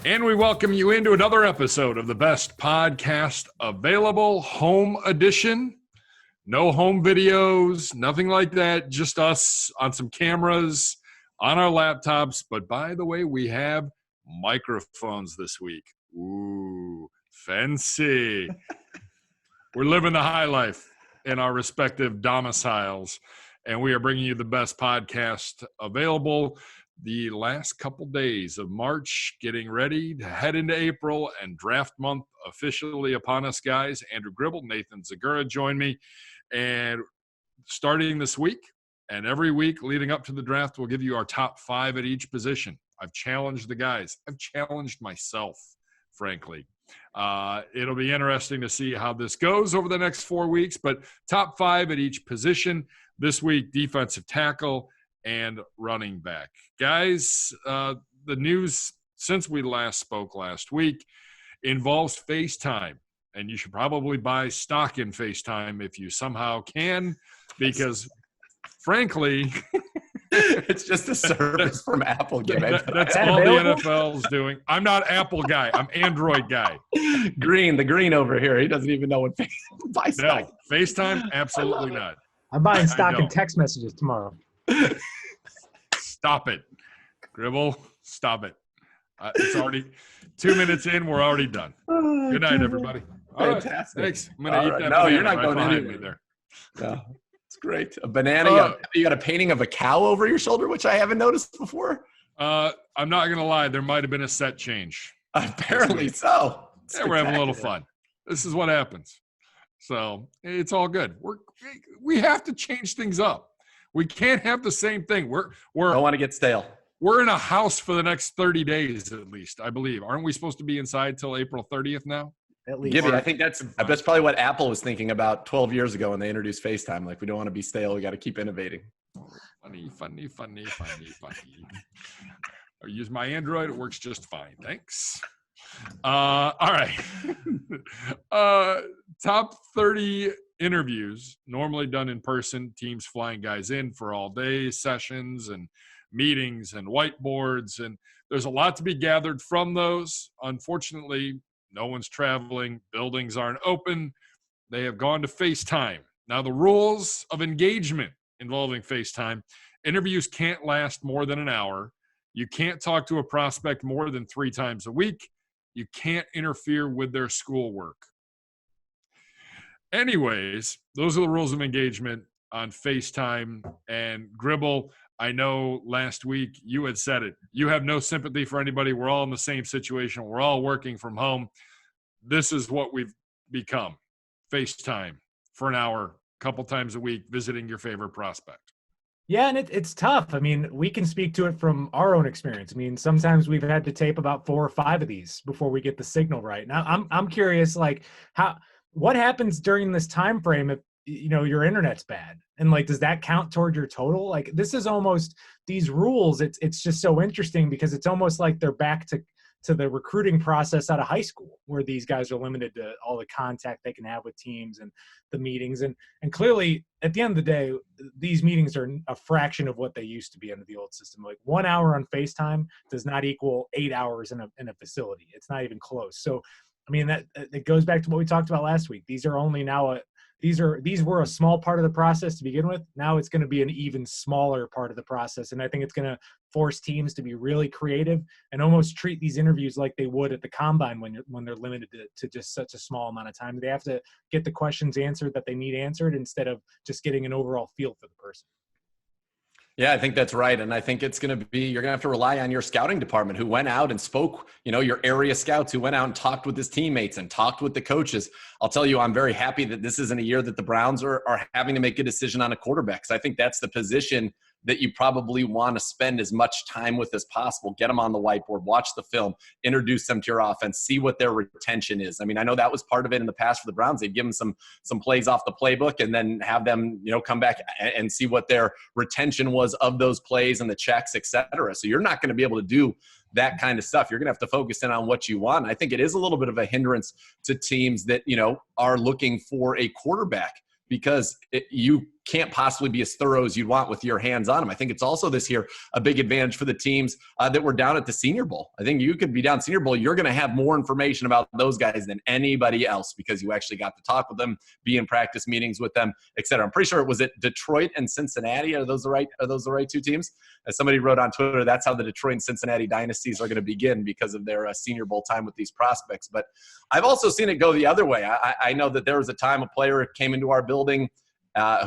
And we welcome you into another episode of the best podcast available, home edition. No home videos, nothing like that, just us on some cameras, on our laptops. But by the way, we have microphones this week. Ooh, fancy. We're living the high life in our respective domiciles, and we are bringing you the best podcast available. The last couple days of March, getting ready to head into April, and draft month officially upon us, guys. Andrew Gribble, Nathan Zegura join me. And starting this week and every week leading up to the draft, we'll give you our top 5 at each position. I've challenged the guys. I've challenged myself, frankly. It'll be interesting to see how this goes over the next 4 weeks, but top 5 at each position. This week, defensive tackle and running back. Guys, the news since we last spoke last week involves FaceTime. And you should probably buy stock in FaceTime if you somehow can, because frankly, it's just a service from Apple. That's all the NFL's doing. I'm not Apple guy. I'm Android guy. The green over here. He doesn't even know what buy stock. No, FaceTime, absolutely not. I'm buying stock in text messages tomorrow. Stop it. Gribble, stop it. It's already 2 minutes in. We're already done. Good night, everybody. Fantastic. Right, thanks. I'm going to eat that. No, you're not right going anywhere. Me there. No, it's great. A banana. You got a painting of a cow over your shoulder, which I haven't noticed before. I'm not going to lie. There might have been a set change. Apparently so. Yeah, we're having a little fun. This is what happens. So it's all good. We have to change things up. We can't have the same thing. I don't want to get stale. We're in a house for the next 30 days at least, I believe. Aren't we supposed to be inside till April 30th now? At least. Gibby, I think that's probably what Apple was thinking about 12 years ago when they introduced FaceTime. Like, we don't want to be stale. We got to keep innovating. Funny. I use my Android. It works just fine. Thanks. All right. Top 30 interviews, normally done in person, teams flying guys in for all day sessions and meetings and whiteboards. And there's a lot to be gathered from those. Unfortunately, no one's traveling. Buildings aren't open. They have gone to FaceTime. Now, the rules of engagement involving FaceTime: interviews can't last more than an hour. You can't talk to a prospect more than 3 times a week. You can't interfere with their schoolwork. Anyways, those are the rules of engagement on FaceTime. And Gribble, I know last week you had said it. You have no sympathy for anybody. We're all in the same situation. We're all working from home. This is what we've become. FaceTime for an hour, a couple times a week, visiting your favorite prospect. Yeah, and it's tough. I mean, we can speak to it from our own experience. I mean, sometimes we've had to tape about 4 or 5 of these before we get the signal right. Now, I'm curious, like, what happens during this time frame if your internet's bad, and like, does that count toward your total? Like, this is almost these rules. It's just so interesting because it's almost like they're back to the recruiting process out of high school, where these guys are limited to all the contact they can have with teams and the meetings. And clearly, at the end of the day, these meetings are a fraction of what they used to be under the old system. Like, 1 hour on FaceTime does not equal 8 hours in a facility. It's not even close. So, I mean, that it goes back to what we talked about last week. These are only now these were a small part of the process to begin with. Now it's going to be an even smaller part of the process. And I think it's going to force teams to be really creative and almost treat these interviews like they would at the combine when they're limited to just such a small amount of time. They have to get the questions answered that they need answered instead of just getting an overall feel for the person. Yeah, I think that's right. And I think it's going to be, you're going to have to rely on your scouting department who went out and spoke, your area scouts who went out and talked with his teammates and talked with the coaches. I'll tell you, I'm very happy that this isn't a year that the Browns are having to make a decision on a quarterback. So I think that's the position that you probably want to spend as much time with as possible. Get them on the whiteboard, watch the film, introduce them to your offense, see what their retention is. I mean, I know that was part of it in the past for the Browns. They'd give them some plays off the playbook and then have them, come back and see what their retention was of those plays and the checks, et cetera. So you're not going to be able to do that kind of stuff. You're going to have to focus in on what you want. I think it is a little bit of a hindrance to teams that, are looking for a quarterback, because you can't possibly be as thorough as you'd want with your hands on them. I think it's also this year a big advantage for the teams that were down at the Senior Bowl. I think you could be down Senior Bowl. You're going to have more information about those guys than anybody else because you actually got to talk with them, be in practice meetings with them, et cetera. I'm pretty sure it was at Detroit and Cincinnati. Are those the right two teams? As somebody wrote on Twitter, that's how the Detroit and Cincinnati dynasties are going to begin because of their Senior Bowl time with these prospects. But I've also seen it go the other way. I know that there was a time a player came into our building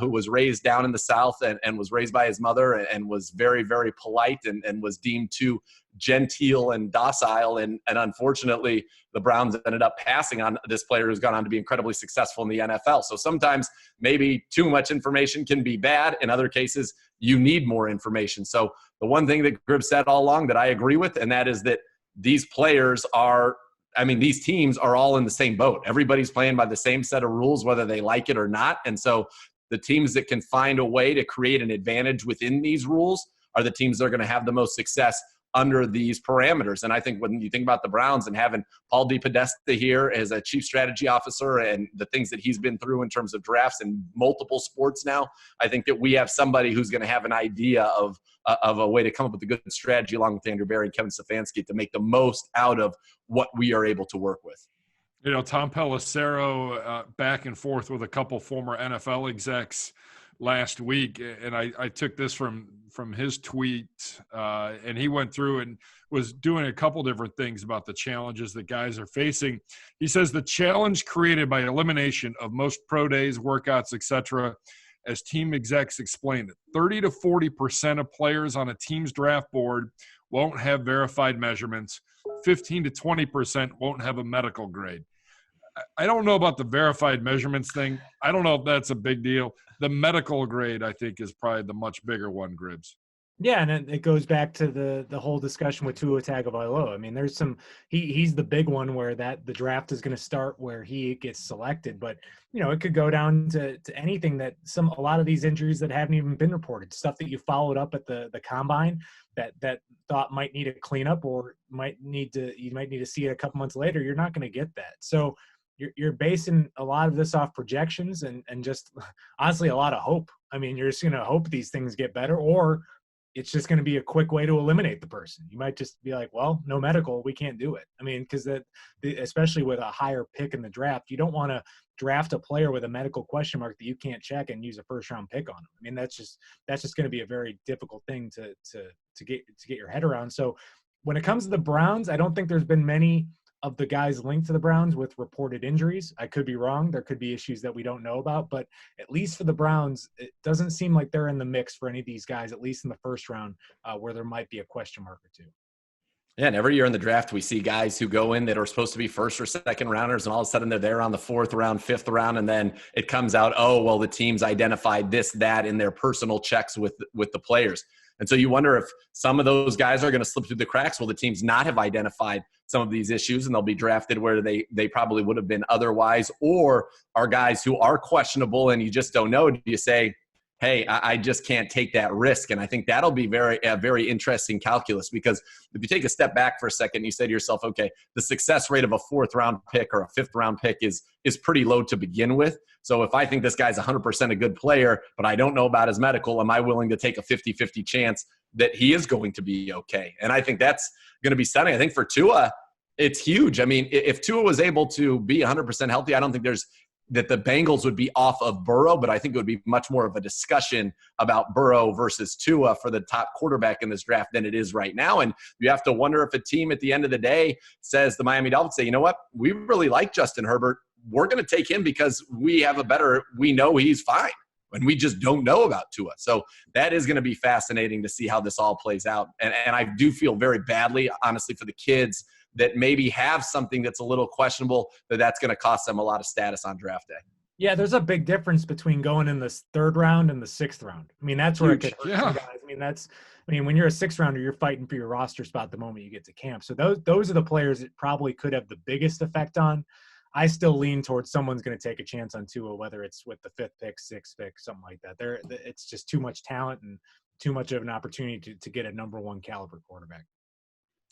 who was raised down in the South and was raised by his mother and was very, very polite and was deemed too genteel and docile. And unfortunately, the Browns ended up passing on this player who's gone on to be incredibly successful in the NFL. So sometimes maybe too much information can be bad. In other cases, you need more information. So the one thing that Gibbs said all along that I agree with, and that is that these players are – these teams are all in the same boat. Everybody's playing by the same set of rules, whether they like it or not. And so the teams that can find a way to create an advantage within these rules are the teams that are going to have the most success under these parameters. And I think when you think about the Browns and having Paul DePodesta here as a chief strategy officer and the things that he's been through in terms of drafts in multiple sports now, I think that we have somebody who's going to have an idea of a way to come up with a good strategy along with Andrew Berry and Kevin Stefanski to make the most out of what we are able to work with. You know, Tom Pelissero back and forth with a couple former NFL execs last week, and I took this from his tweet, and he went through and was doing a couple different things about the challenges that guys are facing. He says the challenge created by elimination of most pro days, workouts, etc., as team execs explained it, 30 to 40% of players on a team's draft board won't have verified measurements. 15 to 20% won't have a medical grade. I don't know about the verified measurements thing. I don't know if that's a big deal. The medical grade, I think, is probably the much bigger one, Gribbs. Yeah, and it goes back to the whole discussion with Tua Tagovailoa. I mean, there's some he's the big one where that the draft is going to start where he gets selected, but it could go down to anything that a lot of these injuries that haven't even been reported, stuff that you followed up at the combine that thought might need a cleanup or you might need to see it a couple months later. You're not going to get that. So you're basing a lot of this off projections and just honestly a lot of hope. I mean, you're just going to hope these things get better, or it's just going to be a quick way to eliminate the person. You might just be like, well, no medical, we can't do it. I mean, because especially with a higher pick in the draft, you don't want to draft a player with a medical question mark that you can't check and use a first-round pick on them. I mean, that's just going to be a very difficult thing to get your head around. So when it comes to the Browns, I don't think there's been many of the guys linked to the Browns with reported injuries. I could be wrong. There could be issues that we don't know about, but at least for the Browns, it doesn't seem like they're in the mix for any of these guys, at least in the first round, where there might be a question mark or two. Yeah, and every year in the draft, we see guys who go in that are supposed to be first or second rounders, and all of a sudden they're there on the fourth round, fifth round, and then it comes out, oh, well, the team's identified this, that in their personal checks with the players. And so you wonder if some of those guys are going to slip through the cracks. Will the teams not have identified some of these issues and they'll be drafted where they probably would have been otherwise? Or are guys who are questionable and you just don't know, do you say, hey, I just can't take that risk? And I think that'll be a very interesting calculus, because if you take a step back for a second, you say to yourself, okay, the success rate of a fourth round pick or a fifth round pick is pretty low to begin with. So if I think this guy's 100% a good player, but I don't know about his medical, am I willing to take a 50-50 chance that he is going to be okay? And I think that's going to be stunning. I think for Tua, it's huge. I mean, if Tua was able to be 100% healthy, I don't think that the Bengals would be off of Burrow, but I think it would be much more of a discussion about Burrow versus Tua for the top quarterback in this draft than it is right now. And you have to wonder if a team at the end of the day says, the Miami Dolphins say, you know what, we really like Justin Herbert. We're going to take him because we know he's fine, and we just don't know about Tua. So that is going to be fascinating to see how this all plays out. And I do feel very badly, honestly, for the kids that maybe have something that's a little questionable, that's going to cost them a lot of status on draft day. Yeah, there's a big difference between going in the third round and the sixth round. I mean, that's where it could hurt some guys. I mean, when you're a sixth rounder, you're fighting for your roster spot the moment you get to camp. So those are the players that probably could have the biggest effect on. I still lean towards someone's going to take a chance on Tua, whether it's with the fifth pick, sixth pick, something like that. It's just too much talent and too much of an opportunity to get a number one caliber quarterback.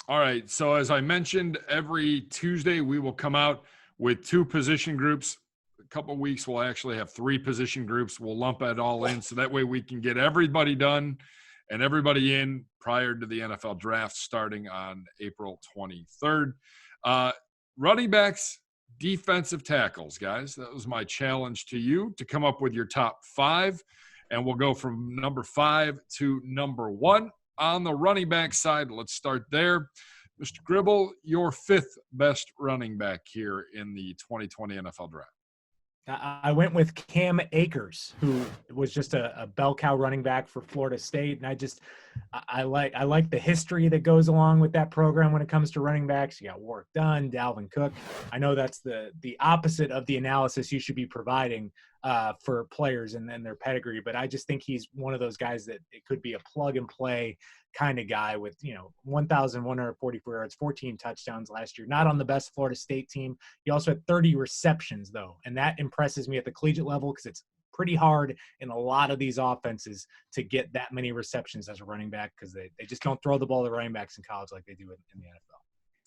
All right. So as I mentioned, every Tuesday we will come out with two position groups couple of weeks, we'll actually have 3 position groups. We'll lump it all in so that way we can get everybody done and everybody in prior to the NFL draft starting on April 23rd. Running backs, defensive tackles, guys. That was my challenge to you, to come up with your top 5. And we'll go from number 5 to number 1. On the running back side, let's start there. Mr. Gribble, your 5th best running back here in the 2020 NFL Draft. I went with Cam Akers, who was just a bell cow running back for Florida State, and I like the history that goes along with that program when it comes to running backs. You got Warwick Dunn, Dalvin Cook. I know that's the opposite of the analysis you should be providing for players and their pedigree, but I just think he's one of those guys that it could be a plug and play kind of guy with 1,144 yards, 14 touchdowns last year. Not on the best Florida State team. He also had 30 receptions though, and that impresses me at the collegiate level because it's pretty hard in a lot of these offenses to get that many receptions as a running back because they just don't throw the ball to running backs in college like they do in the NFL.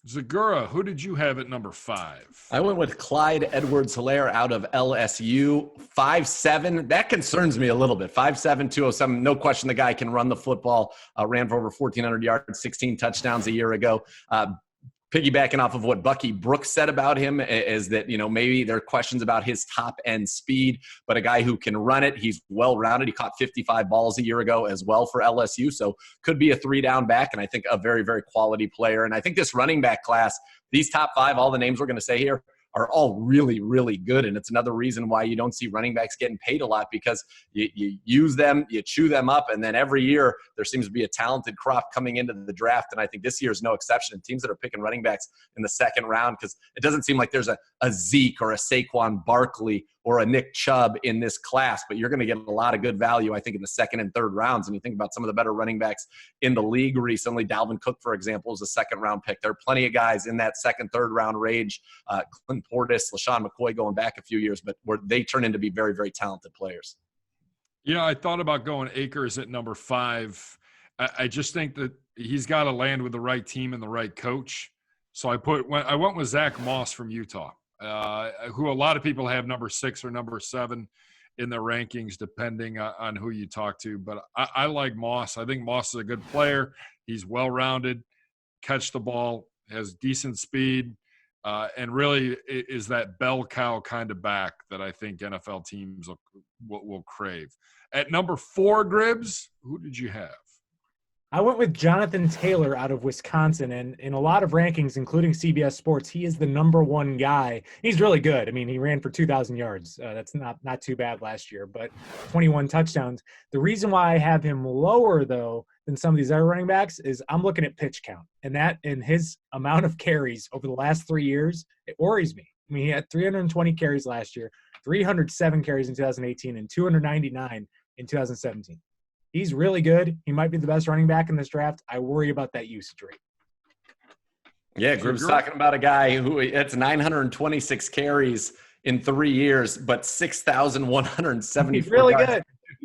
Zegura, who did you have at number 5? I went with Clyde Edwards-Helaire out of LSU, 5'7". That concerns me a little bit. 5'7", 207. No question the guy can run the football. Ran for over 1,400 yards, 16 touchdowns a year ago. Piggybacking off of what Bucky Brooks said about him is that, maybe there are questions about his top end speed, but a guy who can run it. He's well-rounded. He caught 55 balls a year ago as well for LSU. So could be a 3-down back. And I think a very, very quality player. And I think this running back class, these top 5, all the names we're going to say here, are all really, really good. And it's another reason why you don't see running backs getting paid a lot because you use them, you chew them up, and then every year there seems to be a talented crop coming into the draft. And I think this year is no exception. Teams that are picking running backs in the 2nd round, because it doesn't seem like there's a Zeke or a Saquon Barkley or a Nick Chubb in this class, but you're going to get a lot of good value, I think, in the 2nd and 3rd rounds. And you think about some of the better running backs in the league recently. Dalvin Cook, for example, is a 2nd round pick. There are plenty of guys in that 2nd, 3rd round range. Clint Portis, LaShawn McCoy going back a few years, but they turn into be very, very talented players. I thought about going Akers at number 5. I just think that he's got to land with the right team and the right coach. So I went with Zach Moss from Utah. Who a lot of people have number 6 or number 7 in their rankings, depending on who you talk to. But I like Moss. I think Moss is a good player. He's well-rounded, catch the ball, has decent speed, and really is that bell cow kind of back that I think NFL teams will crave. At number 4, Gribbs, who did you have? I went with Jonathan Taylor out of Wisconsin, and in a lot of rankings, including CBS Sports, he is the number 1 guy. He's really good. I mean, he ran for 2,000 yards. That's not too bad last year, but 21 touchdowns. The reason why I have him lower, though, than some of these other running backs is I'm looking at pitch count, and his amount of carries over the last 3 years, it worries me. I mean, he had 320 carries last year, 307 carries in 2018, and 299 in 2017. He's really good. He might be the best running back in this draft. I worry about that usage rate. Yeah, Gribb's talking about a guy who it's 926 carries in 3 years, but 6,174 He's really good.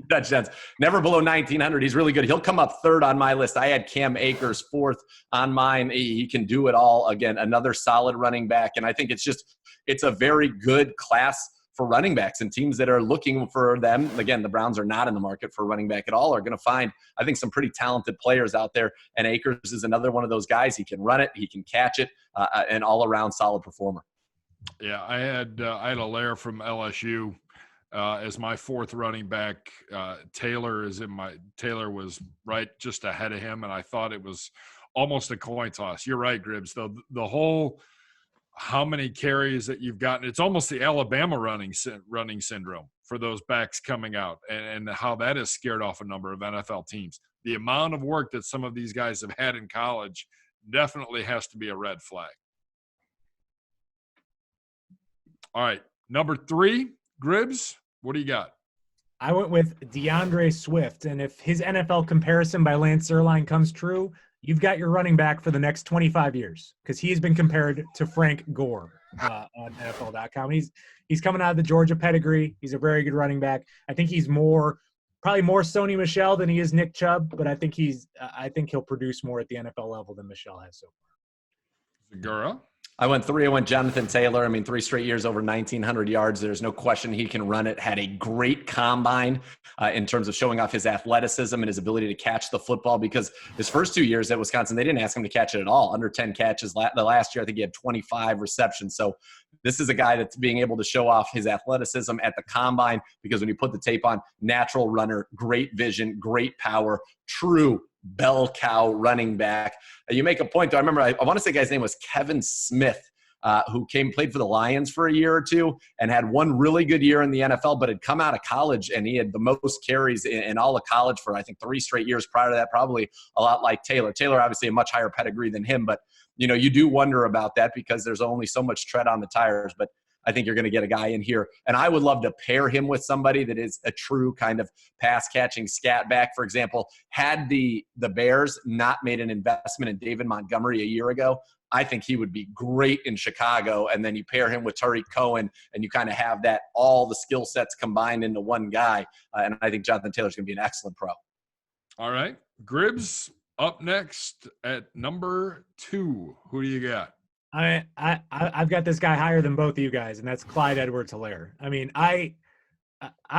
touchdowns. Never below 1,900. He's really good. He'll come up 3rd on my list. I had Cam Akers 4th on mine. He can do it all. Again, another solid running back. And I think it's a very good class for running backs, and teams that are looking for them. Again, the Browns are not in the market for a running back at all, are going to find, I think, some pretty talented players out there. And Akers is another one of those guys. He can run it, he can catch it, an all-around solid performer. Yeah, I had Helaire from LSU as my 4th running back. Taylor was right just ahead of him, and I thought it was almost a coin toss. You're right, Gribbs. The whole how many carries that you've gotten, it's almost the Alabama running syndrome for those backs coming out, and how that has scared off a number of NFL teams. The amount of work that some of these guys have had in college definitely has to be a red flag. All right, number 3, Gribbs, what do you got? I went with DeAndre Swift, and if his NFL comparison by Lance Zierlein comes true, you've got your running back for the next 25 years, because he has been compared to Frank Gore on NFL.com. He's coming out of the Georgia pedigree. He's a very good running back. I think he's probably more Sony Michel than he is Nick Chubb, but I think he'll produce more at the NFL level than Michel has so far. Zegura? I went 3. I went Jonathan Taylor. I mean, 3 straight years over 1,900 yards. There's no question he can run it. Had a great combine in terms of showing off his athleticism and his ability to catch the football, because his first 2 years at Wisconsin, they didn't ask him to catch it at all. Under 10 catches. The last year, I think he had 25 receptions. So this is a guy that's being able to show off his athleticism at the combine, because when you put the tape on, natural runner, great vision, great power, true bell cow running back. You make a point, though. I remember, I want to say the guy's name was Kevin Smith, who played for the Lions for a year or two and had one really good year in the NFL, but had come out of college and he had the most carries in all of college for, I think, 3 straight years prior to that, probably a lot like Taylor. Taylor, obviously a much higher pedigree than him, but you do wonder about that because there's only so much tread on the tires. But I think you're going to get a guy in here. And I would love to pair him with somebody that is a true kind of pass-catching scat back. For example, had the Bears not made an investment in David Montgomery a year ago, I think he would be great in Chicago. And then you pair him with Tariq Cohen, and you kind of have that, all the skill sets combined into one guy. And I think Jonathan Taylor's going to be an excellent pro. All right. Gribbs up next at number 2. Who do you got? I've got this guy higher than both of you guys, and that's Clyde Edwards-Helaire. I mean, I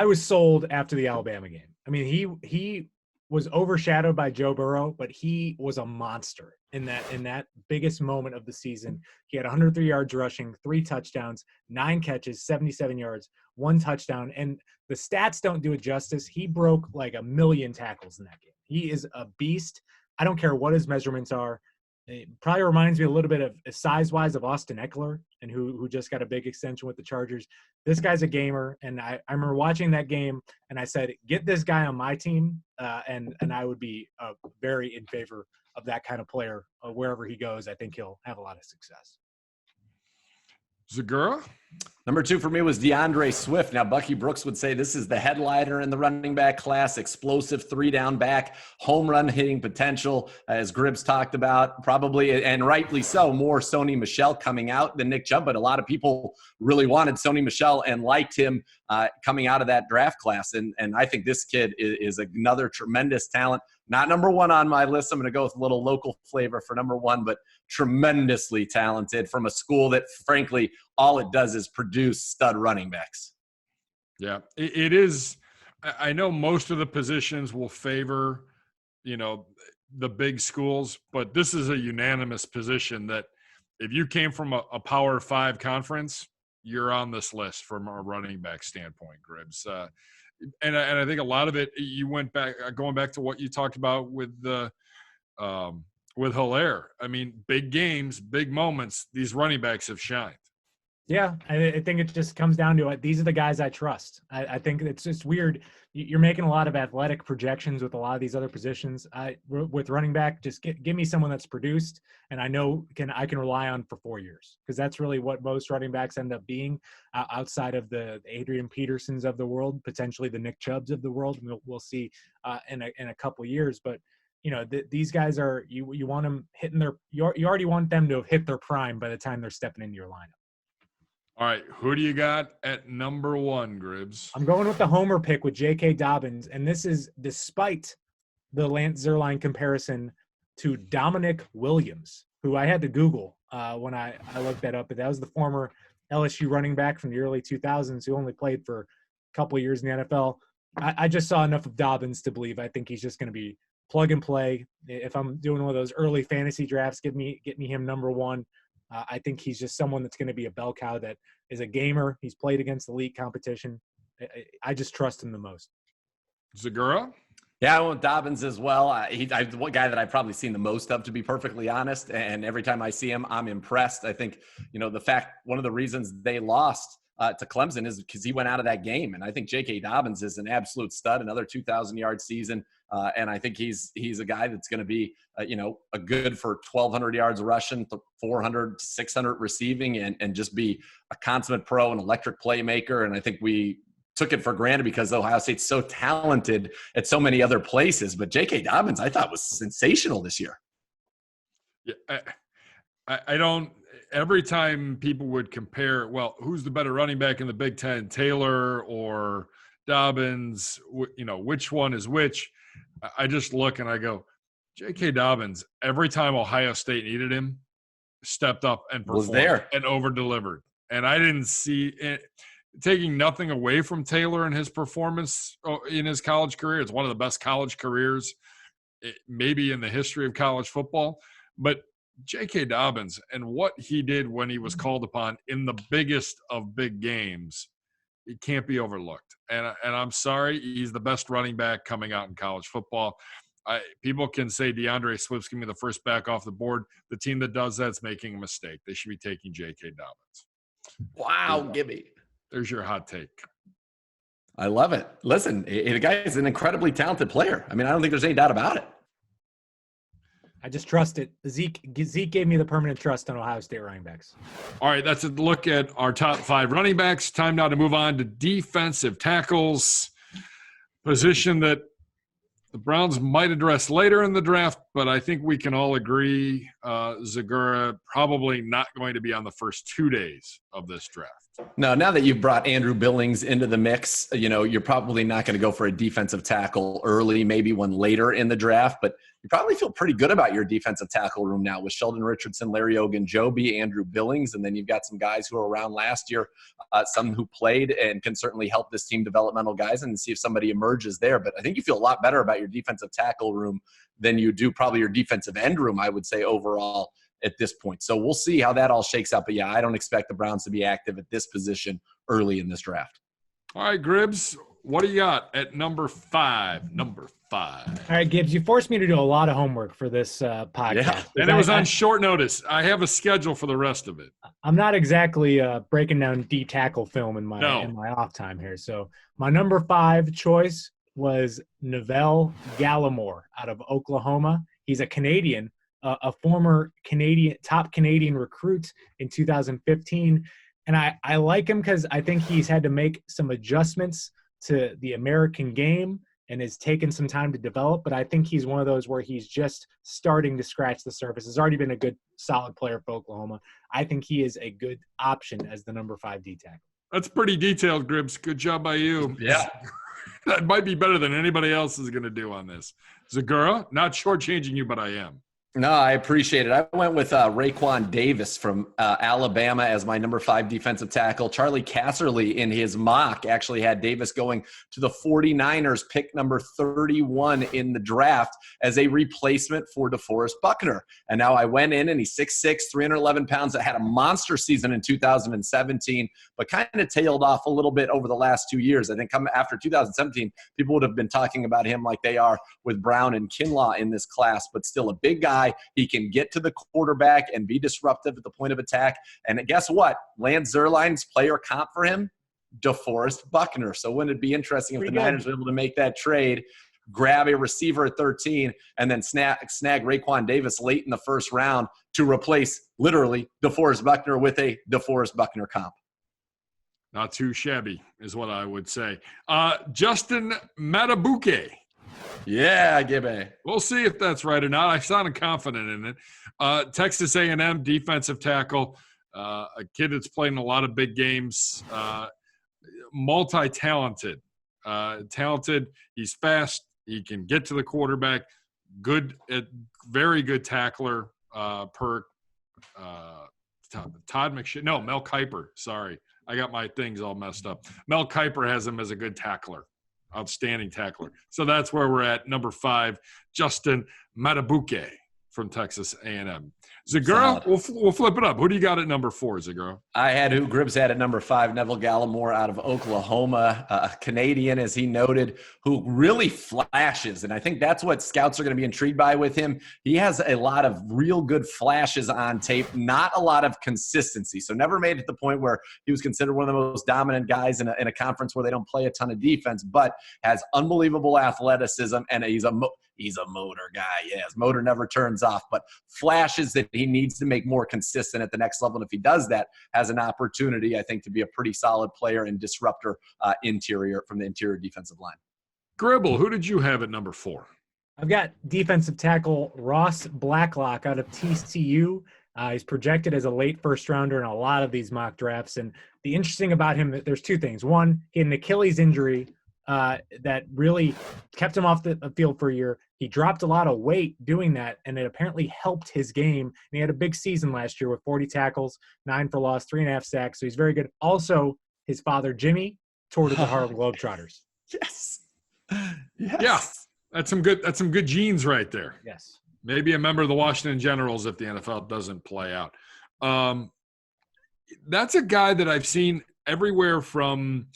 was sold after the Alabama game. I mean, he was overshadowed by Joe Burrow, but he was a monster in that biggest moment of the season. He had 103 yards rushing, 3 touchdowns, 9 catches, 77 yards, 1 touchdown. And the stats don't do it justice. He broke like 1 million tackles in that game. He is a beast. I don't care what his measurements are. It probably reminds me a little bit of size-wise of Austin Eckler, and who just got a big extension with the Chargers. This guy's a gamer, and I remember watching that game, and I said, get this guy on my team, and I would be very in favor of that kind of player wherever he goes. I think he'll have a lot of success. Zegura? Number 2 for me was DeAndre Swift. Now, Bucky Brooks would say this is the headliner in the running back class, explosive 3-down back, home run hitting potential, as Gribbs talked about, probably, and rightly so, more Sony Michel coming out than Nick Chubb, but a lot of people really wanted Sony Michel and liked him coming out of that draft class. And I think this kid is another tremendous talent. Not number 1 on my list. I'm going to go with a little local flavor for number 1, but tremendously talented from a school that, frankly, all it does is produce stud running backs. Yeah, it is. I know most of the positions will favor, the big schools, but this is a unanimous position that if you came from a Power 5 conference, you're on this list from a running back standpoint, Gribbs. And I think a lot of it, you went back, going back to what you talked about with Helaire. I mean, big games, big moments, these running backs have shined. Yeah, I think it just comes down to it. These are the guys I trust. I think it's just weird. You're making a lot of athletic projections with a lot of these other positions. With running back, just give me someone that's produced, and I know I can rely on for 4 years, because that's really what most running backs end up being, outside of the Adrian Petersons of the world, potentially the Nick Chubbs of the world. We'll see in a couple years, but these guys are you want them hitting you already want them to have hit their prime by the time they're stepping into your lineup. All right, who do you got at number 1, Gribbs? I'm going with the homer pick with J.K. Dobbins, and this is despite the Lance Zierlein comparison to Dominic Williams, who I had to Google when I looked that up. But that was the former LSU running back from the early 2000s who only played for a couple of years in the NFL. I just saw enough of Dobbins to believe I think he's just going to be plug and play. If I'm doing one of those early fantasy drafts, get me him number 1. I think he's just someone that's going to be a bell cow, that is a gamer. He's played against elite competition. I just trust him the most. Zegura? Yeah, I went Dobbins as well. He's one guy that I've probably seen the most of, to be perfectly honest. And every time I see him, I'm impressed. I think, the fact, one of the reasons they lost to Clemson is because he went out of that game. And I think J.K. Dobbins is an absolute stud, another 2,000-yard season. And I think he's a guy that's going to be, a good for 1,200 yards rushing, 400, 600 receiving, and just be a consummate pro, an electric playmaker. And I think we took it for granted because Ohio State's so talented at so many other places. But J.K. Dobbins, I thought, was sensational this year. Yeah, I don't – every time people would compare, well, who's the better running back in the Big Ten, Taylor or Dobbins, which one is which – I just look and I go, J.K. Dobbins, every time Ohio State needed him, stepped up and Was performed there. and over-delivered. And I didn't see it. Taking nothing away from Taylor and his performance in his college career. It's one of the best college careers maybe in the history of college football. But J.K. Dobbins and what he did when he was called upon in the biggest of big games, it can't be overlooked. And I'm sorry, he's the best running back coming out in college football. People can say DeAndre Swift's going to be the first back off the board. The team that does that's making a mistake. They should be taking J.K. Dobbins. Wow, Gibby. There's your hot take. I love it. Listen, the guy is an incredibly talented player. I mean, I don't think there's any doubt about it. I just trust it. Zeke gave me the permanent trust on Ohio State running backs. All right, that's a look at our top 5 running backs. Time now to move on to defensive tackles, position that the Browns might address later in the draft, but I think we can all agree Zegura probably not going to be on the first 2 days of this draft. No, now that you've brought Andrew Billings into the mix, you're probably not going to go for a defensive tackle early, maybe one later in the draft, but you probably feel pretty good about your defensive tackle room now with Sheldon Richardson, Larry Ogunjobi, Andrew Billings, and then you've got some guys who were around last year, some who played and can certainly help this team, developmental guys, and see if somebody emerges there. But I think you feel a lot better about your defensive tackle room than you do probably your defensive end room, I would say, overall at this point. So we'll see how that all shakes out. But, yeah, I don't expect the Browns to be active at this position early in this draft. All right, Gribbs, what do you got at number 5? Number 5. All right, Gibbs, you forced me to do a lot of homework for this podcast. Yeah, and it was on short notice. I have a schedule for the rest of it. I'm not exactly breaking down D-tackle film in my off time here. So my number 5 choice was Neville Gallimore out of Oklahoma. He's a Canadian, a former top Canadian recruit in 2015. And I like him because I think he's had to make some adjustments to the American game and has taken some time to develop. But I think he's one of those where he's just starting to scratch the surface. He's already been a good, solid player for Oklahoma. I think he is a good option as the number 5 D-tackle. That's pretty detailed, Gribbs. Good job by you. Yeah. That might be better than anybody else is going to do on this. Zegura, not shortchanging you, but I am. No, I appreciate it. I went with Raekwon Davis from Alabama as my number 5 defensive tackle. Charlie Casserly in his mock actually had Davis going to the 49ers, pick number 31 in the draft as a replacement for DeForest Buckner. And now I went in and he's 6'6", 311 pounds. That had a monster season in 2017, but kind of tailed off a little bit over the last 2 years. I think coming after 2017, people would have been talking about him like they are with Brown and Kinlaw in this class, but still a big guy. He can get to the quarterback and be disruptive at the point of attack. And guess what? Lance Zierlein's player comp for him, DeForest Buckner. So wouldn't it be interesting if the Niners were able to make that trade, grab a receiver at 13, and then snag Raekwon Davis late in the first round to replace literally DeForest Buckner with a DeForest Buckner comp? Not too shabby is what I would say. Justin Matabuke. Yeah, Gibby. We'll see if that's right or not. I sounded confident in it. Texas A&M defensive tackle, a kid that's played in a lot of big games, multi-talented. Talented. He's fast. He can get to the quarterback. Very good tackler per Todd McShay. No, Mel Kiper. Sorry. I got my things all messed up. Mel Kiper has him as a good tackler. Outstanding tackler. So that's where we're at. Number 5, Justin Matabuke from Texas A&M. Zegura, we'll flip it up. Who do you got at number 4, Zegura? I had who Gribbs had at number 5, Neville Gallimore out of Oklahoma, a Canadian, as he noted, who really flashes. And I think that's what scouts are going to be intrigued by with him. He has a lot of real good flashes on tape, not a lot of consistency. So never made it to the point where he was considered one of the most dominant guys in a conference where they don't play a ton of defense, but has unbelievable athleticism, and he's a motor guy. Yeah, his motor never turns off, but flashes that he needs to make more consistent at the next level. And if he does that, has an opportunity, I think, to be a pretty solid player and disruptor from the interior defensive line. Gribble, who did you have at number 4? I've got defensive tackle Ross Blacklock out of TCU. He's projected as a late first rounder in a lot of these mock drafts. And the interesting about him, there's 2 things. One, he had an Achilles injury that really kept him off the field for a year. He dropped a lot of weight doing that, and it apparently helped his game. And he had a big season last year with 40 tackles, 9 for loss, 3.5 sacks. So he's very good. Also, his father, Jimmy, toured with the Harlem Globetrotters. Yes. Yeah, that's some good genes right there. Yes. Maybe a member of the Washington Generals if the NFL doesn't play out. That's a guy that I've seen everywhere from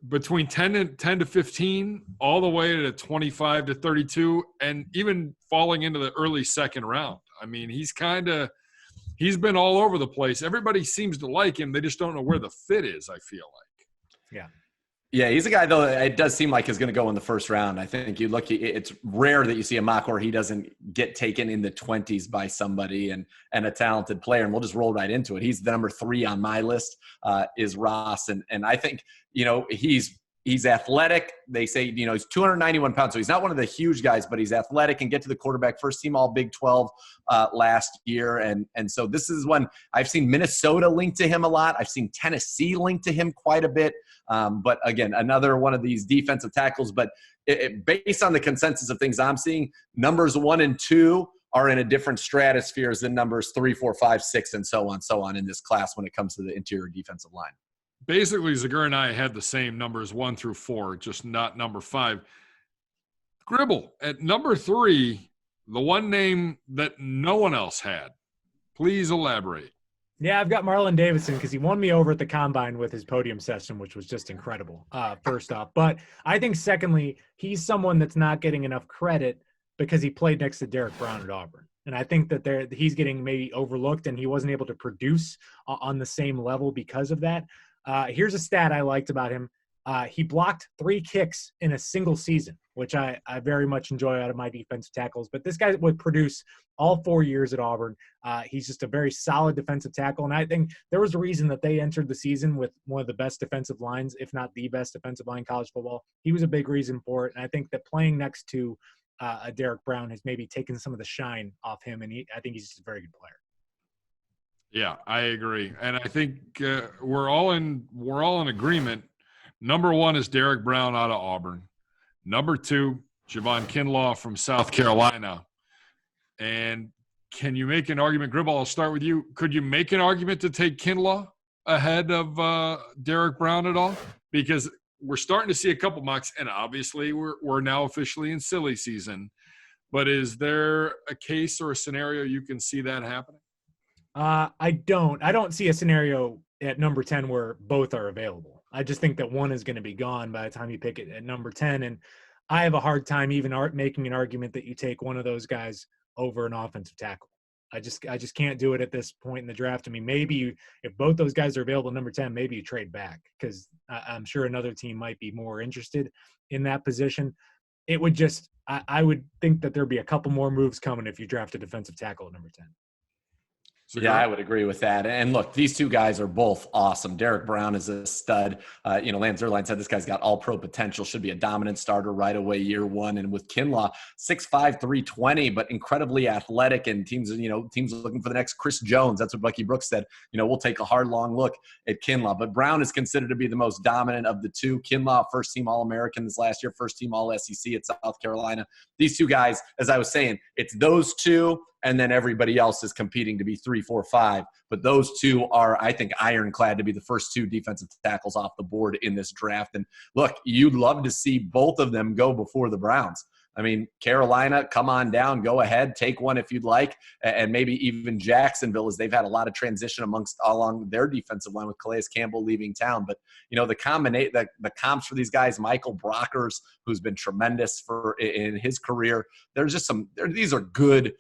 between 10 to 15 all the way to 25 to 32 and even falling into the early second round. I mean, he's been all over the place. Everybody seems to like him. They just don't know where the fit is, I feel like. Yeah. Yeah, he's a guy, though, it does seem like he's going to go in the first round. I think it's rare that you see a mock where he doesn't get taken in the 20s by somebody and a talented player, and we'll just roll right into it. He's the number 3 on my list, is Ross, and I think, he's athletic. They say, he's 291 pounds, so he's not one of the huge guys, but he's athletic and get to the quarterback. First team all Big 12 last year. And so this is one I've seen Minnesota linked to him a lot. I've seen Tennessee linked to him quite a bit. But again, another one of these defensive tackles. But based on the consensus of things I'm seeing, numbers 1 and 2 are in a different stratosphere than numbers 3, 4, 5, 6, and so on in this class when it comes to the interior defensive line. Basically, Zegura and I had the same numbers 1 through 4, just not number 5. Gribble at number 3, the one name that no one else had. Please elaborate. Yeah, I've got Marlon Davidson because he won me over at the Combine with his podium session, which was just incredible, first off. But I think, secondly, he's someone that's not getting enough credit because he played next to Derek Brown at Auburn. And I think that he's getting maybe overlooked, and he wasn't able to produce on the same level because of that. Here's a stat I liked about him. He blocked 3 kicks in a single season, which I very much enjoy out of my defensive tackles. But this guy would produce all 4 years at Auburn. He's just a very solid defensive tackle. And I think there was a reason that they entered the season with one of the best defensive lines, if not the best defensive line in college football. He was a big reason for it. And I think that playing next to a Derek Brown has maybe taken some of the shine off him. And I think he's just a very good player. Yeah, I agree. And I think we're all in agreement. Number 1 is Derek Brown out of Auburn. Number 2, Javon Kinlaw from South Carolina. And can you make an argument, Gribble, I'll start with you. Could you make an argument to take Kinlaw ahead of Derek Brown at all? Because we're starting to see a couple mocks, and obviously we're now officially in silly season. But is there a case or a scenario you can see that happening? I don't see a scenario at number 10 where both are available. I just think that one is going to be gone by the time you pick it at number 10. And I have a hard time even making an argument that you take one of those guys over an offensive tackle. I just can't do it at this point in the draft. I mean, maybe if both those guys are available at number 10, maybe you trade back because I'm sure another team might be more interested in that position. It would just – I would think that there'd be a couple more moves coming if you draft a defensive tackle at number 10. Yeah, I would agree with that. And look, these two guys are both awesome. Derek Brown is a stud. Lance Zierlein said this guy's got all pro potential, should be a dominant starter right away year 1. And with Kinlaw, 6'5", 320, but incredibly athletic, and teams looking for the next Chris Jones. That's what Bucky Brooks said. We'll take a hard, long look at Kinlaw. But Brown is considered to be the most dominant of the two. Kinlaw, first team All-American this last year, first team All-SEC at South Carolina. These two guys, as I was saying, it's those two, and then everybody else is competing to be 3, 4, 5. But those two are, I think, ironclad to be the first 2 defensive tackles off the board in this draft. And look, you'd love to see both of them go before the Browns. I mean, Carolina, come on down, go ahead, take one if you'd like, and maybe even Jacksonville, as they've had a lot of transition along their defensive line with Calais Campbell leaving town. But the comps for these guys, Michael Brockers, who's been tremendous in his career. There's just these are good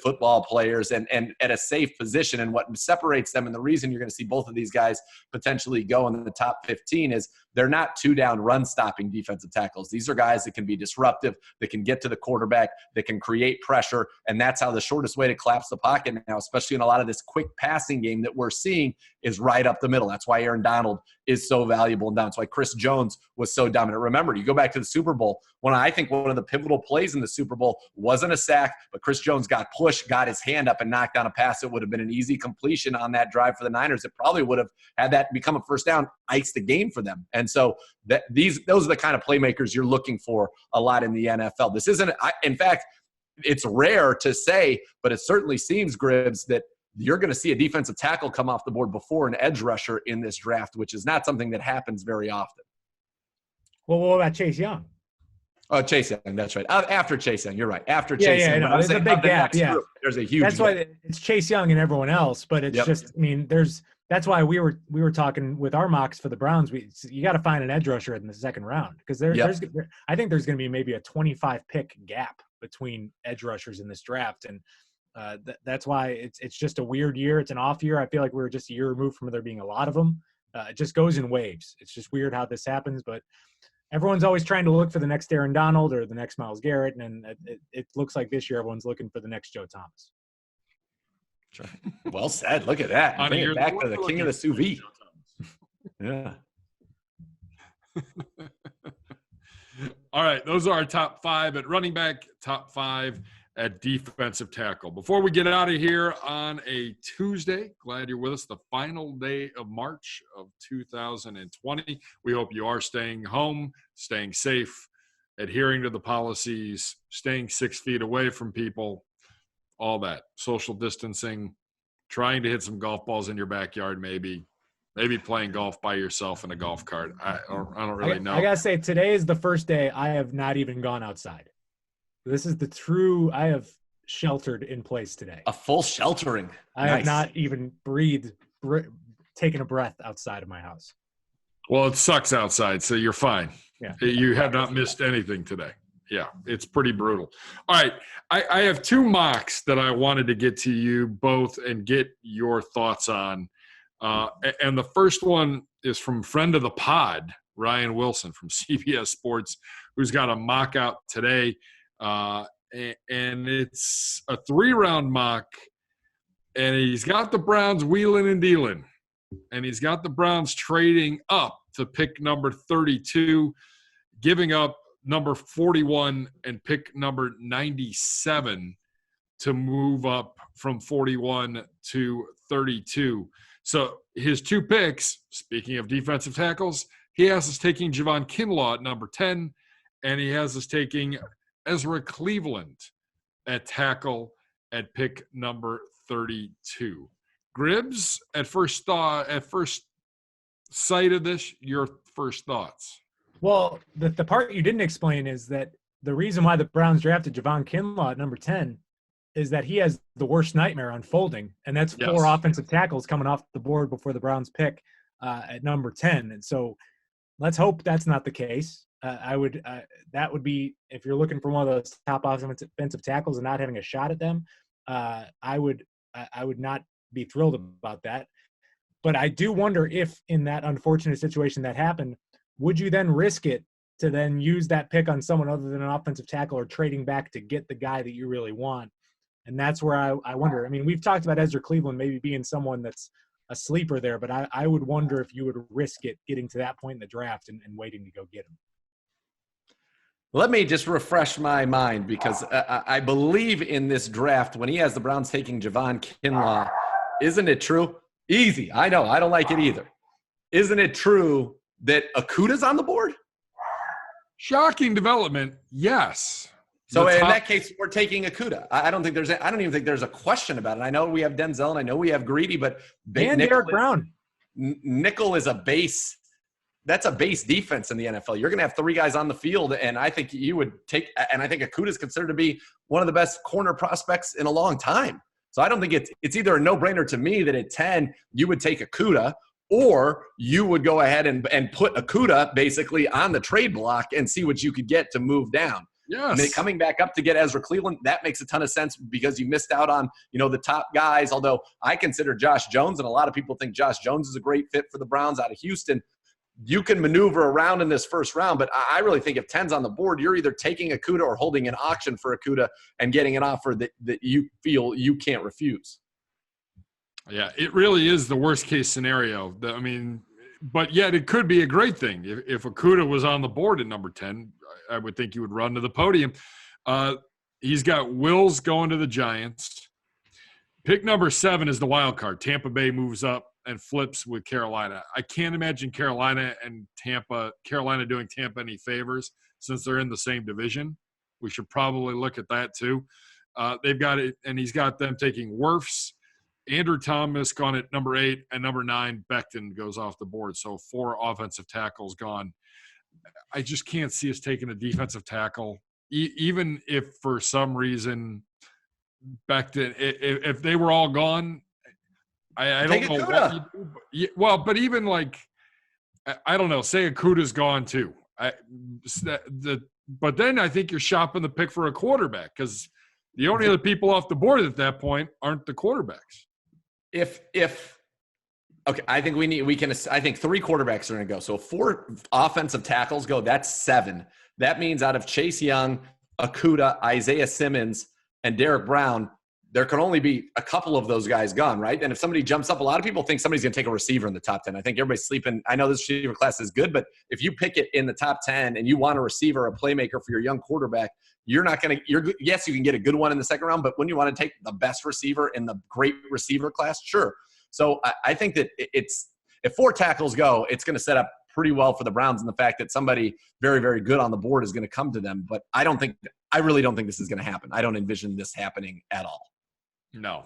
football players and at a safe position. And what separates them, and the reason you're going to see both of these guys potentially go in the top 15 is they're not 2-down run-stopping defensive tackles. These are guys that can be disruptive, that can get to the quarterback, that can create pressure, and that's how the shortest way to collapse the pocket now, especially in a lot of this quick passing game that we're seeing, is right up the middle. That's why Aaron Donald is so valuable and down. That's why Chris Jones was so dominant. Remember, you go back to the Super Bowl, I think one of the pivotal plays in the Super Bowl wasn't a sack, but Chris Jones got pushed, got his hand up, and knocked down a pass that would have been an easy completion on that drive for the Niners. It probably would have had that become a first down ice the game for them. And so those are the kind of playmakers you're looking for a lot in the NFL. This isn't – in fact, it's rare to say, but it certainly seems, Gribbs, that you're going to see a defensive tackle come off the board before an edge rusher in this draft, which is not something that happens very often. Well, what about Chase Young? Oh, Chase Young, that's right. After Chase Young, you're right. After Chase Young. No, there's a big gap. Yeah. There's a huge That's gap. why it's Chase Young and everyone else, but it's just, I mean, that's why we were talking with our mocks for the Browns. You got to find an edge rusher in the second round because I think there's going to be maybe a 25 pick gap between edge rushers in this draft. And that's why it's just a weird year. It's an off year. I feel like we're just a year removed from there being a lot of them. It just goes in waves. It's just weird how this happens, but everyone's always trying to look for the next Aaron Donald or the next Myles Garrett, and it looks like this year everyone's looking for the next Joe Thomas. Well said. Look at that. Bring it back to the king of the sous vide. Yeah. All right, those are our top 5 at running back, top 5 at defensive tackle. Before we get out of here on a Tuesday, glad you're with us, the final day of March of 2020. We hope you are staying home, staying safe, adhering to the policies, staying 6 feet away from people, all that. Social distancing, trying to hit some golf balls in your backyard maybe playing golf by yourself in a golf cart. I don't really know. I got to say, today is the first day I have not even gone outside. This is I have sheltered in place today. A full sheltering. I have not even taken a breath outside of my house. Well, it sucks outside, so you're fine. Yeah. You have not missed anything today. Yeah, it's pretty brutal. All right, I have 2 mocks that I wanted to get to you both and get your thoughts on. And the first one is from friend of the pod, Ryan Wilson from CBS Sports, who's got a mock out today. And it's a 3-round mock, and he's got the Browns wheeling and dealing, and he's got the Browns trading up to pick number 32, giving up number 41 and pick number 97 to move up from 41 to 32. So his 2 picks, speaking of defensive tackles, he has us taking Javon Kinlaw at number 10, and he has us taking Ezra Cleveland at tackle at pick number 32. Gribbs, at first sight of this, your first thoughts? Well, the part you didn't explain is that the reason why the Browns drafted Javon Kinlaw at number 10 is that he has the worst nightmare unfolding, and that's 4 offensive tackles coming off the board before the Browns pick at number 10. And so let's hope that's not the case. That would be, if you're looking for one of those top offensive tackles and not having a shot at them, I would not be thrilled about that. But I do wonder if in that unfortunate situation that happened, would you then risk it to then use that pick on someone other than an offensive tackle or trading back to get the guy that you really want? And that's where I wonder. I mean, we've talked about Ezra Cleveland maybe being someone that's a sleeper there, but I would wonder if you would risk it getting to that point in the draft and waiting to go get him. Let me just refresh my mind because I believe in this draft when he has the Browns taking Javon Kinlaw, isn't it true? Easy. I know. I don't like it either. Isn't it true that Okudah's on the board? Shocking development. Yes. So in that case, we're taking Okudah. I don't even think there's a question about it. I know we have Denzel and I know we have Greedy, but Derek Brown. Nickel is a base. That's a base defense in the NFL. You're going to have 3 guys on the field, and I think you would take – and I think Okudah is considered to be one of the best corner prospects in a long time. So I don't think it's either a no-brainer to me that at 10 you would take Okudah, or you would go ahead and put Okudah basically on the trade block and see what you could get to move down. Yes. And then coming back up to get Ezra Cleveland, that makes a ton of sense because you missed out on, the top guys, although I consider Josh Jones, and a lot of people think Josh Jones is a great fit for the Browns out of Houston. You can maneuver around in this first round, but I really think if 10's on the board, you're either taking Okudah or holding an auction for Okudah and getting an offer that you feel you can't refuse. Yeah, it really is the worst case scenario. But yet it could be a great thing. If Okudah was on the board at number 10, I would think he would run to the podium. He's got Wills going to the Giants. Pick number 7 is the wild card. Tampa Bay moves up and flips with Carolina. I can't imagine Carolina doing Tampa any favors since they're in the same division. We should probably look at that too. They've got it, and he's got them taking Wirfs, Andrew Thomas gone at number 8, and number 9, Becton goes off the board. So 4 offensive tackles gone. I just can't see us taking a defensive tackle, even if for some reason Becton, if they were all gone, I don't know what you do. But even like, I don't know, say Akuta's gone too. But then I think you're shopping the pick for a quarterback because the only other people off the board at that point aren't the quarterbacks. Okay, I think I think 3 quarterbacks are going to go. So 4 offensive tackles go. That's 7. That means out of Chase Young, Okudah, Isaiah Simmons, and Derek Brown, there can only be a couple of those guys gone, right? And if somebody jumps up, a lot of people think somebody's going to take a receiver in the top 10. I think everybody's sleeping. I know this receiver class is good, but if you pick it in the top 10 and you want a receiver, a playmaker for your young quarterback, you're not going to – yes, you can get a good one in the second round, but when you want to take the best receiver in the great receiver class, sure. So I think that if 4 tackles go, it's going to set up pretty well for the Browns in the fact that somebody very, very good on the board is going to come to them. But I really don't think this is going to happen. I don't envision this happening at all. No,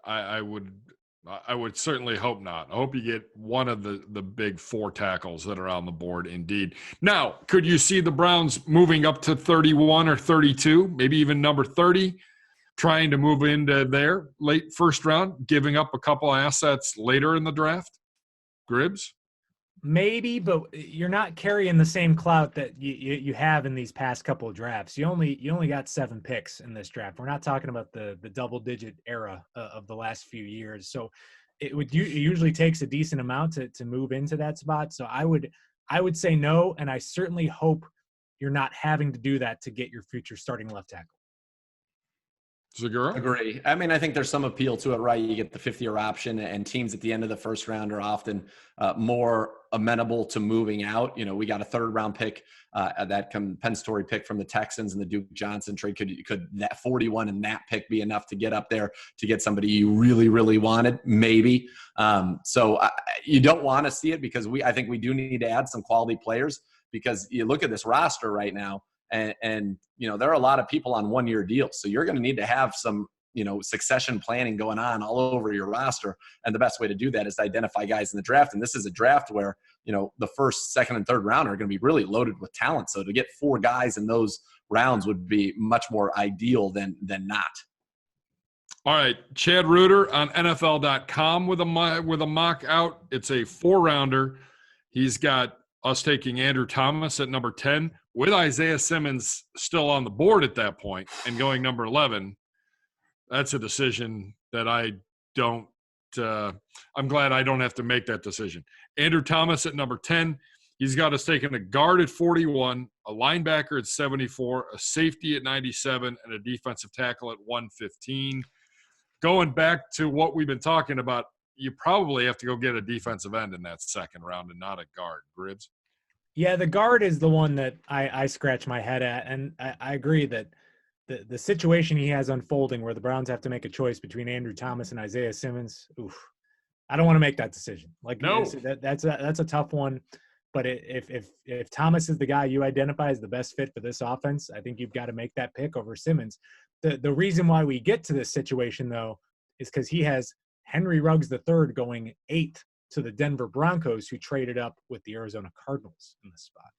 I would certainly hope not. I hope you get one of the big 4 tackles that are on the board indeed. Now, could you see the Browns moving up to 31 or 32, maybe even number 30, trying to move into their late first round, giving up a couple assets later in the draft? Gribs? Maybe, but you're not carrying the same clout that you have in these past couple of drafts. You only got 7 picks in this draft. We're not talking about the double-digit era of the last few years. So it usually takes a decent amount to move into that spot. So I would say no, and I certainly hope you're not having to do that to get your future starting left tackle. Zegura? Agree. I mean, I think there's some appeal to it, right? You get the 5th-year option, and teams at the end of the first round are often more amenable to moving out. You know, we got a 3rd-round pick, that compensatory pick from the Texans and the Duke Johnson trade. Could that 41 and that pick be enough to get up there to get somebody you really, really wanted? Maybe. So you don't want to see it because I think we do need to add some quality players because you look at this roster right now. And you know, there are a lot of people on 1-year deals. So you're going to need to have some, you know, succession planning going on all over your roster. And the best way to do that is to identify guys in the draft. And this is a draft where, you know, the 1st, 2nd, and 3rd round are going to be really loaded with talent. So to get 4 guys in those rounds would be much more ideal than not. All right, Chad Reuter on NFL.com with a mock out. It's a 4-rounder. He's got us taking Andrew Thomas at number 10 with Isaiah Simmons still on the board at that point and going number 11. That's a decision that I don't I'm glad I don't have to make that decision. Andrew Thomas at number 10. He's got us taking a guard at 41, a linebacker at 74, a safety at 97, and a defensive tackle at 115. Going back to what we've been talking about, you probably have to go get a defensive end in that 2nd round and not a guard. Gribs? Yeah, the guard is the one that I scratch my head at, and I agree that the situation he has unfolding where the Browns have to make a choice between Andrew Thomas and Isaiah Simmons, I don't want to make that decision. Like, no, that's a tough one. But if Thomas is the guy you identify as the best fit for this offense, I think you've got to make that pick over Simmons. The reason why we get to this situation, though, is because he has Henry Ruggs III going 8th to the Denver Broncos, who traded up with the Arizona Cardinals in this spot.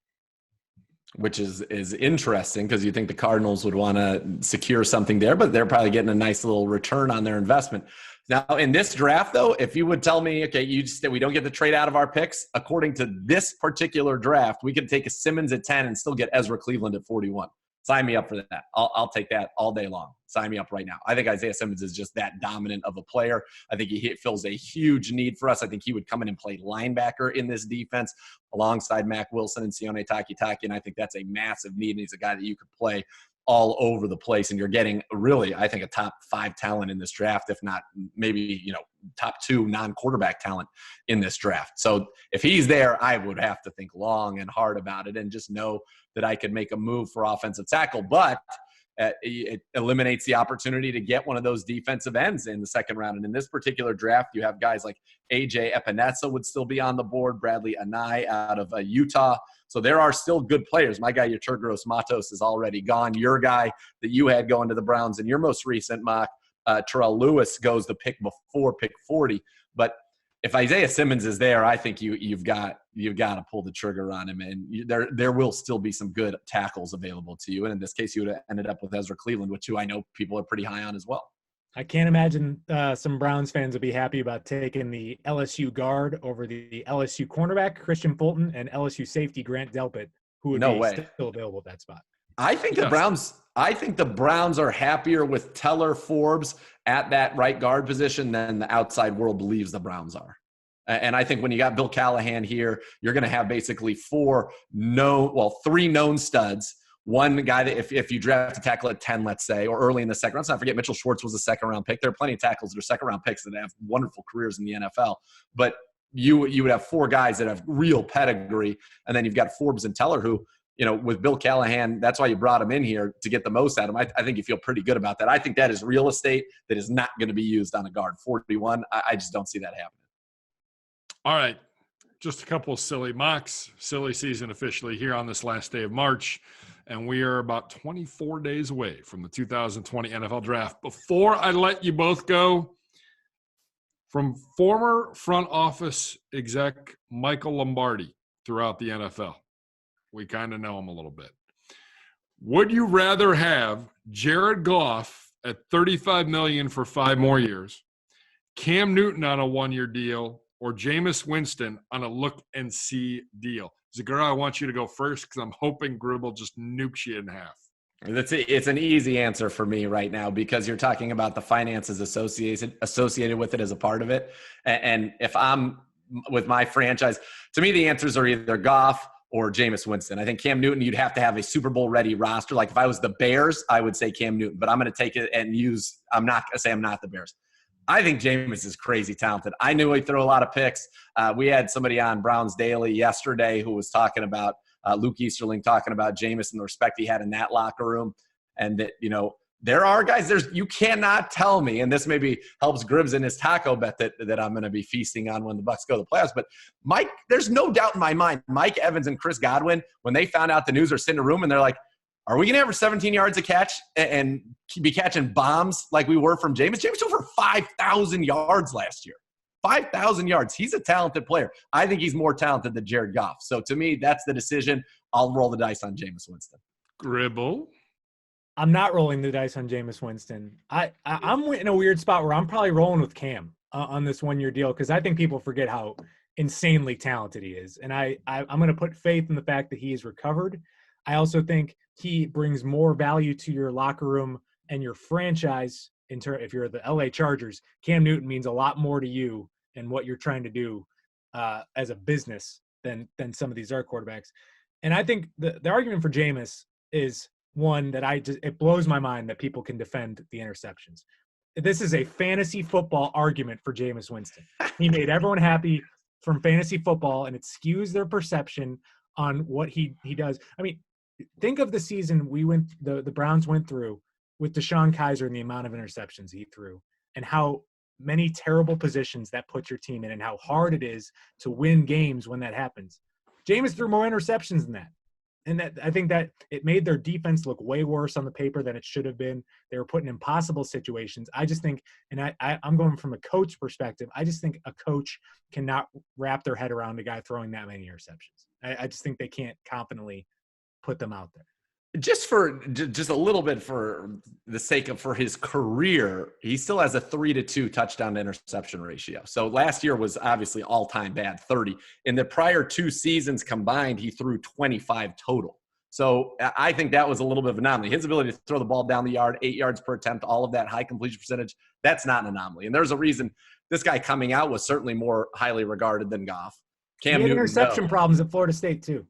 Which is interesting because you think the Cardinals would want to secure something there, but they're probably getting a nice little return on their investment. Now, in this draft, though, if you would tell me, okay, we don't get the trade out of our picks, according to this particular draft, we could take a Simmons at 10 and still get Ezra Cleveland at 41. Sign me up for that. I'll take that all day long. Sign me up right now. I think Isaiah Simmons is just that dominant of a player. I think he fills a huge need for us. I think he would come in and play linebacker in this defense alongside Mack Wilson and Sione Takitaki, and I think that's a massive need, and he's a guy that you could play all over the place, and you're getting really, I think, a top 5 talent in this draft, if not maybe, top 2 non-quarterback talent in this draft. So if he's there, I would have to think long and hard about it and just know that I could make a move for offensive tackle. But it eliminates the opportunity to get one of those defensive ends in the second round. And in this particular draft, you have guys like A.J. Epinesa would still be on the board, Bradley Anai out of Utah. So there are still good players. My guy, Yeturgos Matos, is already gone. Your guy that you had going to the Browns in your most recent mock, Terrell Lewis, goes the pick before pick 40. But if Isaiah Simmons is there, I think you've got to pull the trigger on him, and there will still be some good tackles available to you. And in this case, you would have ended up with Ezra Cleveland, which I know people are pretty high on as well. I can't imagine some Browns fans would be happy about taking the LSU guard over the LSU cornerback Christian Fulton and LSU safety Grant Delpit, who would still available at that spot. I think the Browns are happier with Teller Forbes at that right guard position than the outside world believes the Browns are. And I think when you got Bill Callahan here, you're going to have basically three known studs. One guy that if you draft a tackle at 10, let's say, or early in the second round, let's not forget Mitchell Schwartz was a second-round pick. There are plenty of tackles that are second-round picks that have wonderful careers in the NFL. But you would have four guys that have real pedigree, and then you've got Forbes and Teller who, with Bill Callahan, that's why you brought him in here to get the most out of him. I think you feel pretty good about that. I think that is real estate that is not going to be used on a guard. 41, I just don't see that happening. All right. Just a couple of silly mocks. Silly season officially here on this last day of March. And we are about 24 days away from the 2020 NFL Draft. Before I let you both go, from former front office exec Michael Lombardi throughout the NFL, we kind of know him a little bit. Would you rather have Jared Goff at $35 million for 5 more years, Cam Newton on a 1-year deal, or Jameis Winston on a look-and-see deal? Zegura, I want you to go first because I'm hoping Gribble just nukes you in half. It's an easy answer for me right now because you're talking about the finances associated with it as a part of it. And if I'm with my franchise, to me the answers are either Goff or Jameis Winston. I think Cam Newton, you'd have to have a Super Bowl ready roster. Like if I was the Bears, I would say Cam Newton, but I'm going to take it and I'm not the Bears. I think Jameis is crazy talented. I knew he'd throw a lot of picks. We had somebody on Browns Daily yesterday who was talking about Luke Easterling talking about Jameis and the respect he had in that locker room. And that, there are guys, you cannot tell me, and this maybe helps Gibbs in his taco bet that I'm going to be feasting on when the Bucs go to the playoffs. But Mike, there's no doubt in my mind, Mike Evans and Chris Godwin, when they found out the news, are sitting in a room and they're like, are we going to average 17 yards a catch and be catching bombs like we were from Jameis? Jameis over 5,000 yards last year. 5,000 yards. He's a talented player. I think he's more talented than Jared Goff. So to me, that's the decision. I'll roll the dice on Jameis Winston. Gribble. I'm not rolling the dice on Jameis Winston. I'm in a weird spot where I'm probably rolling with Cam on this 1-year deal because I think people forget how insanely talented he is. And I'm going to put faith in the fact that he is recovered. I also think he brings more value to your locker room and your franchise. If you're the LA Chargers, Cam Newton means a lot more to you and what you're trying to do as a business than some of these other quarterbacks. And I think the argument for Jameis is one that it blows my mind that people can defend the interceptions. This is a fantasy football argument for Jameis Winston. He made everyone happy from fantasy football, and it skews their perception on what he does. I mean, think of the season the Browns went through with DeShone Kizer and the amount of interceptions he threw and how many terrible positions that puts your team in and how hard it is to win games when that happens. Jameis threw more interceptions than that. And I think that it made their defense look way worse on the paper than it should have been. They were put in impossible situations. I just think, and I'm going from a coach perspective, I just think a coach cannot wrap their head around a guy throwing that many interceptions. I just think they can't confidently put them out there. Just a little bit for the sake of for his career, he still has a 3-2 touchdown to interception ratio. So last year was obviously all-time bad, 30. In the prior 2 seasons combined, he threw 25 total. So I think that was a little bit of an anomaly. His ability to throw the ball down the yard, 8 yards per attempt, all of that high completion percentage, that's not an anomaly. And there's a reason this guy coming out was certainly more highly regarded than Goff. He had interception problems at Florida State too.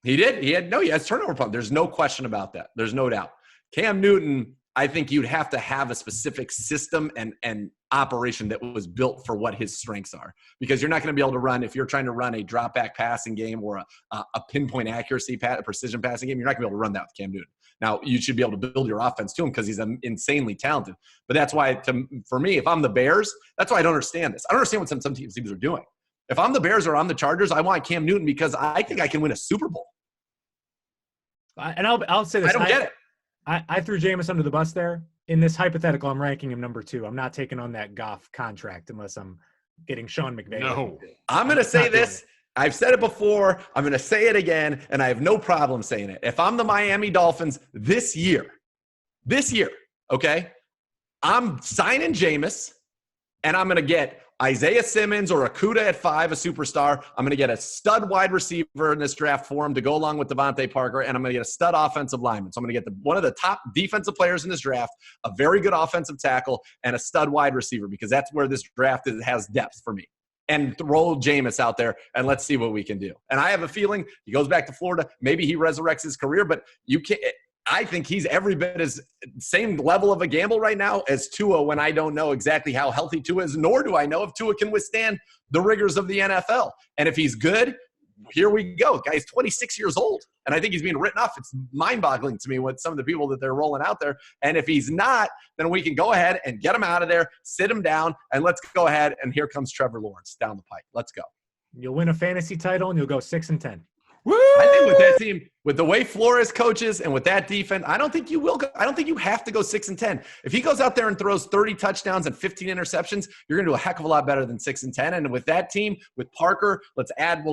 He did. He has turnover problem. There's no question about that. There's no doubt. Cam Newton, I think you'd have to have a specific system and operation that was built for what his strengths are, because you're not going to be able to run, if you're trying to run a drop back passing game or a pinpoint accuracy, a precision passing game, you're not going to be able to run that with Cam Newton. Now, you should be able to build your offense to him because he's insanely talented. But that's why, for me, if I'm the Bears, that's why I don't understand this. I don't understand what some teams are doing. If I'm the Bears or I'm the Chargers, I want Cam Newton because I think I can win a Super Bowl. And I'll say this. I don't get it. I threw Jameis under the bus there. In this hypothetical, I'm ranking him number 2. I'm not taking on that Goff contract unless I'm getting Sean McVay. No. I'm going to say this. I've said it before. I'm going to say it again, and I have no problem saying it. If I'm the Miami Dolphins this year, okay, I'm signing Jameis, and I'm going to get Isaiah Simmons or Okudah at 5, a superstar. I'm going to get a stud wide receiver in this draft for him to go along with Devontae Parker, and I'm going to get a stud offensive lineman. So I'm going to get one of the top defensive players in this draft, a very good offensive tackle, and a stud wide receiver, because that's where this draft has depth for me. And throw Jameis out there, and let's see what we can do. And I have a feeling he goes back to Florida. Maybe he resurrects his career, but you can't. I think he's every bit as same level of a gamble right now as Tua, when I don't know exactly how healthy Tua is, nor do I know if Tua can withstand the rigors of the NFL. And if he's good, here we go. Guy's 26 years old, and I think he's being written off. It's mind-boggling to me with some of the people that they're rolling out there. And if he's not, then we can go ahead and get him out of there, sit him down, and let's go ahead. And here comes Trevor Lawrence down the pike. Let's go. You'll win a fantasy title, and you'll go 6-10. Woo! I think with that team, with the way Flores coaches and with that defense, I don't think you will go. I don't think you have to go 6-10. If he goes out there and throws 30 touchdowns and 15 interceptions, you're going to do a heck of a lot better than 6-10. And with that team, with Parker, we're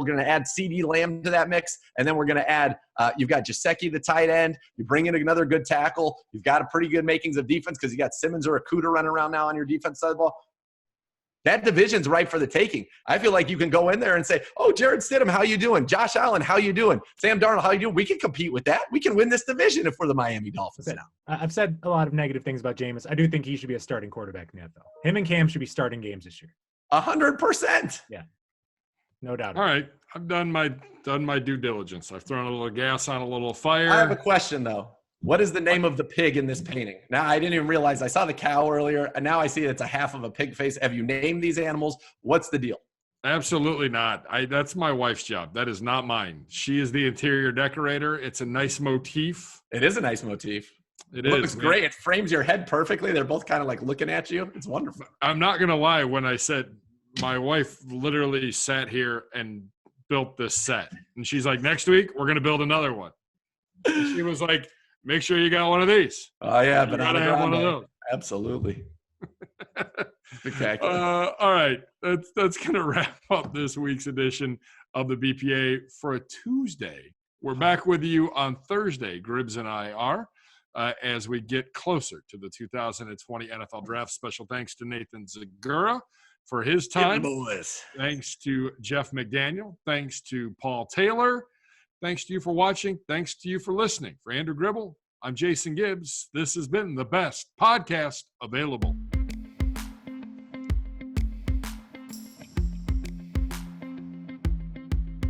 going to add CD Lamb to that mix, and then we're going to add. You've got Gesicki, the tight end. You bring in another good tackle. You've got a pretty good makings of defense because you got Simmons or Okudah running around now on your defense side of the ball. That division's ripe for the taking. I feel like you can go in there and say, oh, Jared Stidham, how you doing? Josh Allen, how you doing? Sam Darnold, how you doing? We can compete with that. We can win this division if we're the Miami Dolphins now. I've said a lot of negative things about Jameis. I do think he should be a starting quarterback in the NFL. Him and Cam should be starting games this year. 100%. Yeah, no doubt. All right, I've done my due diligence. I've thrown a little gas on a little fire. I have a question, though. What is the name of the pig in this painting? Now, I didn't even realize. I saw the cow earlier, and now I see it's a half of a pig face. Have you named these animals? What's the deal? Absolutely not. That's my wife's job. That is not mine. She is the interior decorator. It's a nice motif. It is a nice motif. It looks is great. It frames your head perfectly. They're both kind of like looking at you. It's wonderful. I'm not going to lie. When I said my wife literally sat here and built this set, and she's like, next week, we're going to build another one. And she was like, make sure you got one of these. Oh, yeah. But I have one of those. Absolutely. Spectacular. All right. That's going to wrap up this week's edition of the BPA for a Tuesday. We're back with you on Thursday. Gribbs and I are as we get closer to the 2020 NFL Draft. Special thanks to Nathan Zegura for his time. Thanks to Jeff McDaniel. Thanks to Paul Taylor. Thanks to you for watching. Thanks to you for listening. For Andrew Gribble, I'm Jason Gibbs. This has been the best podcast available.